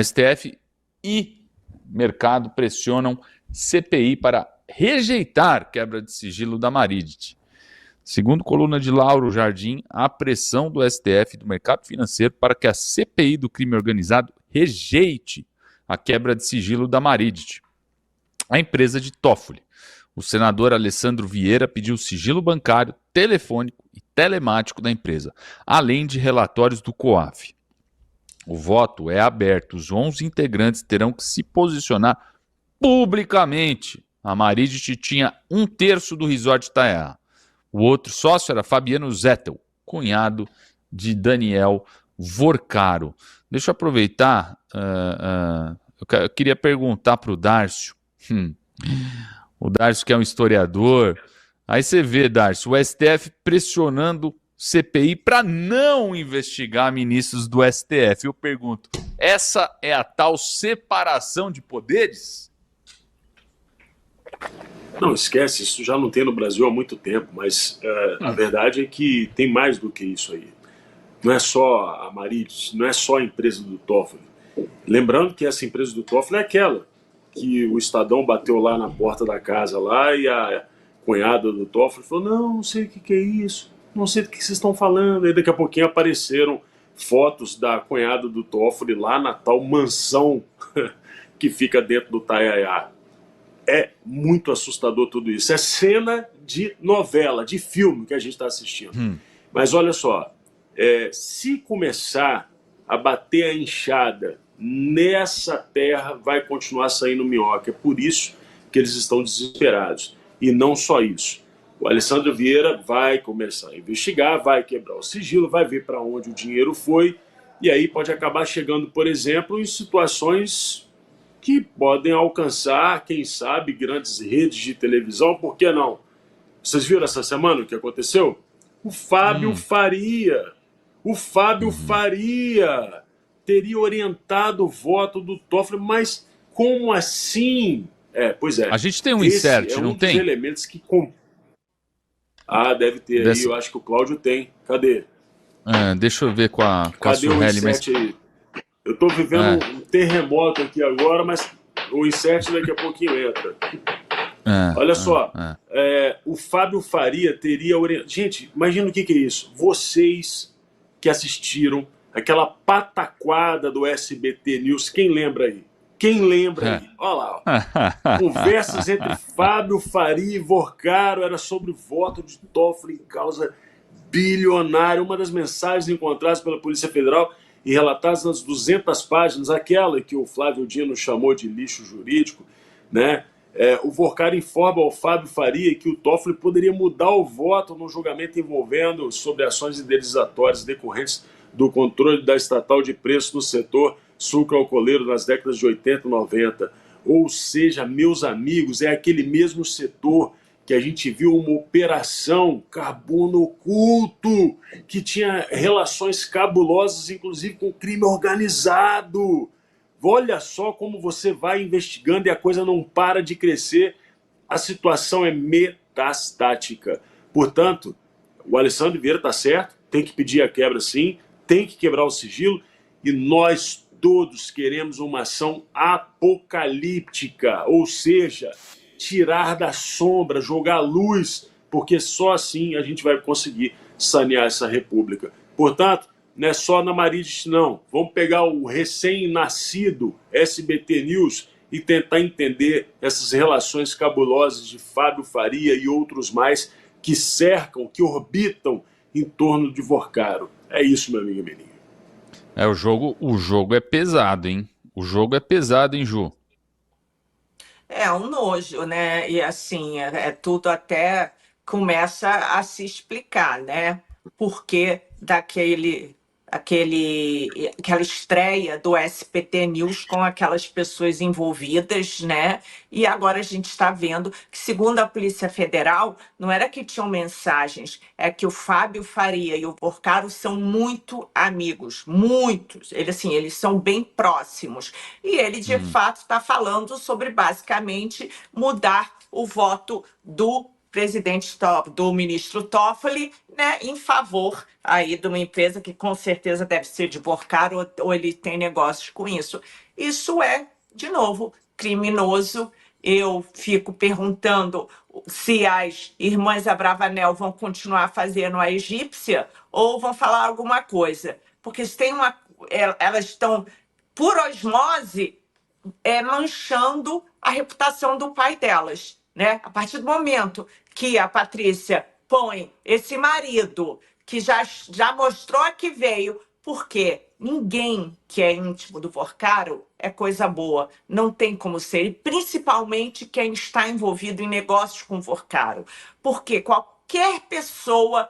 STF e mercado pressionam CPI para rejeitar quebra de sigilo da Maritte. Segundo coluna de Lauro Jardim, há pressão do STF e do mercado financeiro para que a CPI do crime organizado rejeite a quebra de sigilo da Maritte, a empresa de Toffoli. O senador Alessandro Vieira pediu sigilo bancário, telefônico e telemático da empresa, além de relatórios do COAF. O voto é aberto. Os 11 integrantes terão que se posicionar publicamente. A Maritte tinha 1/3 do resort Itaiá. O outro sócio era Fabiano Zettel, cunhado de Daniel Vorcaro. Deixa eu aproveitar, eu queria perguntar para o Dárcio. O Dárcio que é um historiador. Aí você vê, Dárcio, o STF pressionando CPI para não investigar ministros do STF. Eu pergunto, essa é a tal separação de poderes? Não, esquece, isso já não tem no Brasil há muito tempo, mas a verdade é que tem mais do que isso aí. Não é só a Maritte, não é só a empresa do Toffoli. Lembrando que essa empresa do Toffoli é aquela que o Estadão bateu lá na porta da casa lá e a cunhada do Toffoli falou, não sei o que é isso, não sei do que vocês estão falando. Aí daqui a pouquinho apareceram fotos da cunhada do Toffoli lá na tal mansão que fica dentro do Taiaiá. É muito assustador tudo isso. É cena de novela, de filme que a gente está assistindo. Mas olha só, se começar a bater a enxada nessa terra, vai continuar saindo minhoca. É por isso que eles estão desesperados. E não só isso. O Alessandro Vieira vai começar a investigar, vai quebrar o sigilo, vai ver para onde o dinheiro foi, e aí pode acabar chegando, por exemplo, em situações que podem alcançar, quem sabe, grandes redes de televisão. Por que não? Vocês viram essa semana o que aconteceu? O Fábio Faria. O Fábio Faria teria orientado o voto do Toffoli, mas como assim? Pois é. A gente tem um insert, não tem? Esse é um dos elementos que... deve ter aí, eu acho que o Cláudio tem. Cadê? Deixa eu ver com a Cadê o Sueli, insert aí? Eu tô vivendo um terremoto aqui agora, mas o insert daqui a pouquinho entra. Olha só, o Fábio Faria teria orientado... Gente, imagina o que é isso. Vocês que assistiram aquela pataquada do SBT News, quem lembra aí? Quem lembra aí? Olha lá, ó. Conversas entre Fábio Faria e Vorcaro, era sobre o voto de Toffoli em causa bilionária. Uma das mensagens encontradas pela Polícia Federal e relatadas nas 200 páginas, aquela que o Flávio Dino chamou de lixo jurídico, né? O Vorcaro informa ao Fábio Faria que o Toffoli poderia mudar o voto no julgamento envolvendo sobre ações indenizatórias decorrentes do controle da estatal de preços no setor sucroalcooleiro nas décadas de 80 e 90. Ou seja, meus amigos, é aquele mesmo setor que a gente viu uma operação carbono oculto, que tinha relações cabulosas, inclusive com crime organizado. Olha só como você vai investigando e a coisa não para de crescer. A situação é metastática. Portanto, o Alessandro Vieira está certo, tem que pedir a quebra sim, tem que quebrar o sigilo, e nós todos queremos uma ação apocalíptica, ou seja, tirar da sombra, jogar luz, porque só assim a gente vai conseguir sanear essa república. Portanto, não é só na Maritte, não. Vamos pegar o recém-nascido SBT News e tentar entender essas relações cabulosas de Fábio Faria e outros mais que cercam, que orbitam em torno de Vorcaro. É isso, meu amigo e menino. O jogo é pesado, hein? O jogo é pesado, hein, Ju? É um nojo, né? E assim, tudo até começa a se explicar, né? Porque aquela estreia do SBT News com aquelas pessoas envolvidas, né? E agora a gente está vendo que, segundo a Polícia Federal, não era que tinham mensagens, é que o Fábio Faria e o Vorcaro são muito amigos, muitos. Eles são bem próximos. E ele, de fato, está falando sobre, basicamente, mudar o voto do do ministro Toffoli, né, em favor aí de uma empresa que com certeza deve ser de Borcar ou ele tem negócios com isso. Isso é, de novo, criminoso. Eu fico perguntando se as irmãs Abravanel vão continuar fazendo a egípcia ou vão falar alguma coisa. Porque se tem elas estão, por osmose, manchando a reputação do pai delas, né? A partir do momento que a Patrícia põe esse marido, que já mostrou a que veio, porque ninguém que é íntimo do Porcaro é coisa boa, não tem como ser, e principalmente quem está envolvido em negócios com o Porcaro, porque qualquer pessoa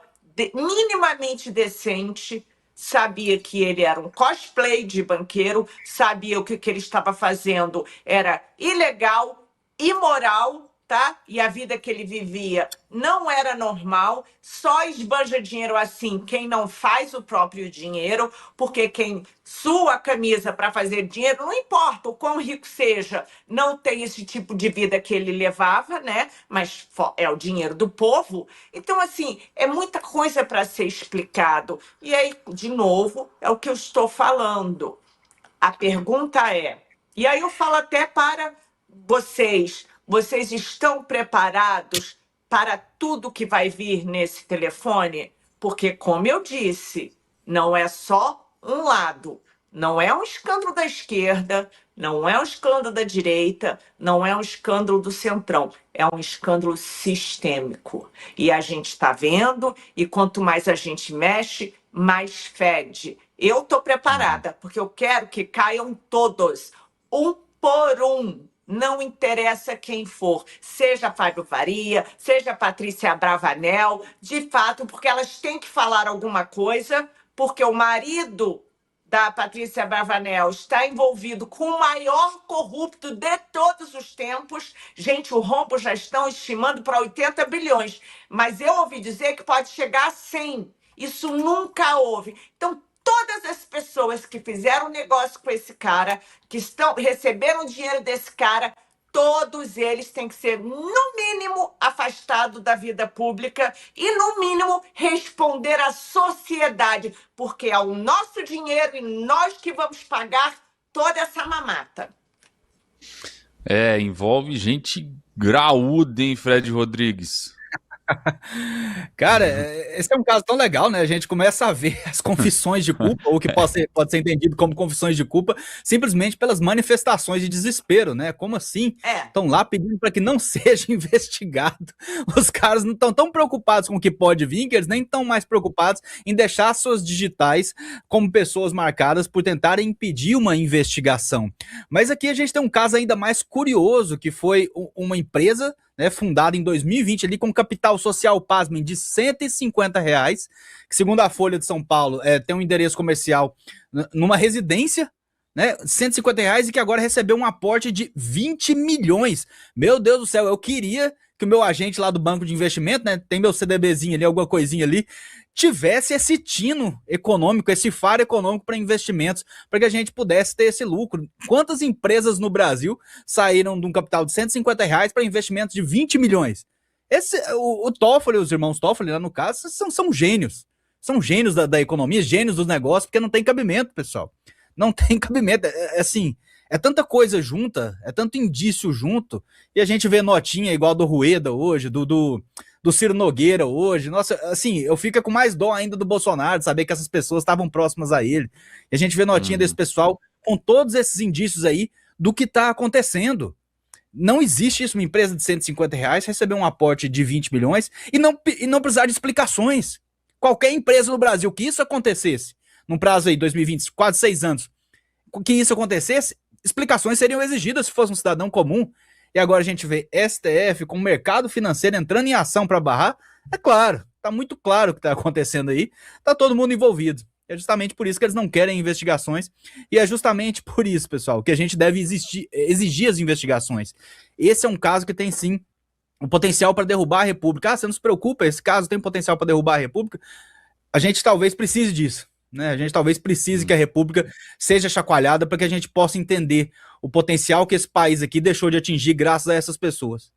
minimamente decente sabia que ele era um cosplay de banqueiro, sabia que o que ele estava fazendo era ilegal, imoral, tá? E a vida que ele vivia não era normal, só esbanja dinheiro assim quem não faz o próprio dinheiro, porque quem sua a camisa para fazer dinheiro, não importa o quão rico seja, não tem esse tipo de vida que ele levava, né? Mas é o dinheiro do povo. Então, assim, é muita coisa para ser explicado. E aí, de novo, é o que eu estou falando. A pergunta é, e aí eu falo até para vocês estão preparados para tudo que vai vir nesse telefone? Porque, como eu disse, não é só um lado. Não é um escândalo da esquerda, não é um escândalo da direita, não é um escândalo do centrão. É um escândalo sistêmico. E a gente está vendo, e quanto mais a gente mexe, mais fede. Eu estou preparada, porque eu quero que caiam todos, um por um. Não interessa quem for, seja Fábio Faria, seja Patrícia Abravanel, de fato, porque elas têm que falar alguma coisa, porque o marido da Patrícia Abravanel está envolvido com o maior corrupto de todos os tempos. Gente, o rombo já estão estimando para 80 bilhões, mas eu ouvi dizer que pode chegar a 100. Isso nunca houve. Então, todas as pessoas que fizeram negócio com esse cara, que receberam dinheiro desse cara, todos eles têm que ser, no mínimo, afastados da vida pública e, no mínimo, responder à sociedade, porque é o nosso dinheiro e nós que vamos pagar toda essa mamata. Envolve gente graúda, hein, Fred Rodrigues? Cara, esse é um caso tão legal, né? A gente começa a ver as confissões de culpa, ou que pode ser entendido como confissões de culpa, simplesmente pelas manifestações de desespero, né? Como assim? Estão lá pedindo para que não seja investigado. Os caras não estão tão preocupados com o que pode vir, que eles nem estão mais preocupados em deixar suas digitais como pessoas marcadas por tentarem impedir uma investigação. Mas aqui a gente tem um caso ainda mais curioso, que foi uma empresa, né, fundada em 2020 ali com capital social, pasmem, de R$150, que segundo a Folha de São Paulo tem um endereço comercial numa residência, né, R$150, e que agora recebeu um aporte de 20 milhões. Meu Deus do céu, eu queria que o meu agente lá do banco de investimento, né, tem meu CDBzinho ali, alguma coisinha ali, tivesse esse tino econômico, esse faro econômico para investimentos, para que a gente pudesse ter esse lucro. Quantas empresas no Brasil saíram de um capital de R$150 para investimentos de 20 milhões? O Toffoli, os irmãos Toffoli, lá no caso, são gênios. São gênios da economia, gênios dos negócios, porque não tem cabimento, pessoal. Não tem cabimento. Assim, é tanta coisa junta, é tanto indício junto, e a gente vê notinha igual a do Rueda hoje, do Ciro Nogueira hoje. Nossa, assim, eu fico com mais dó ainda do Bolsonaro, de saber que essas pessoas estavam próximas a ele. E a gente vê notinha desse pessoal com todos esses indícios aí do que está acontecendo. Não existe isso, uma empresa de R$150 receber um aporte de 20 milhões e não precisar de explicações. Qualquer empresa no Brasil que isso acontecesse, num prazo aí, 2020, quase 6 anos, que isso acontecesse, explicações seriam exigidas se fosse um cidadão comum. E agora a gente vê STF com o mercado financeiro entrando em ação para barrar. É claro, tá muito claro o que está acontecendo aí, tá todo mundo envolvido. É justamente por isso que eles não querem investigações, e é justamente por isso, pessoal, que a gente deve exigir as investigações. Esse é um caso que tem sim um potencial para derrubar a República. Você não se preocupa, esse caso tem potencial para derrubar a República? A gente talvez precise disso, né? A gente talvez precise que a República seja chacoalhada para que a gente possa entender o potencial que esse país aqui deixou de atingir graças a essas pessoas.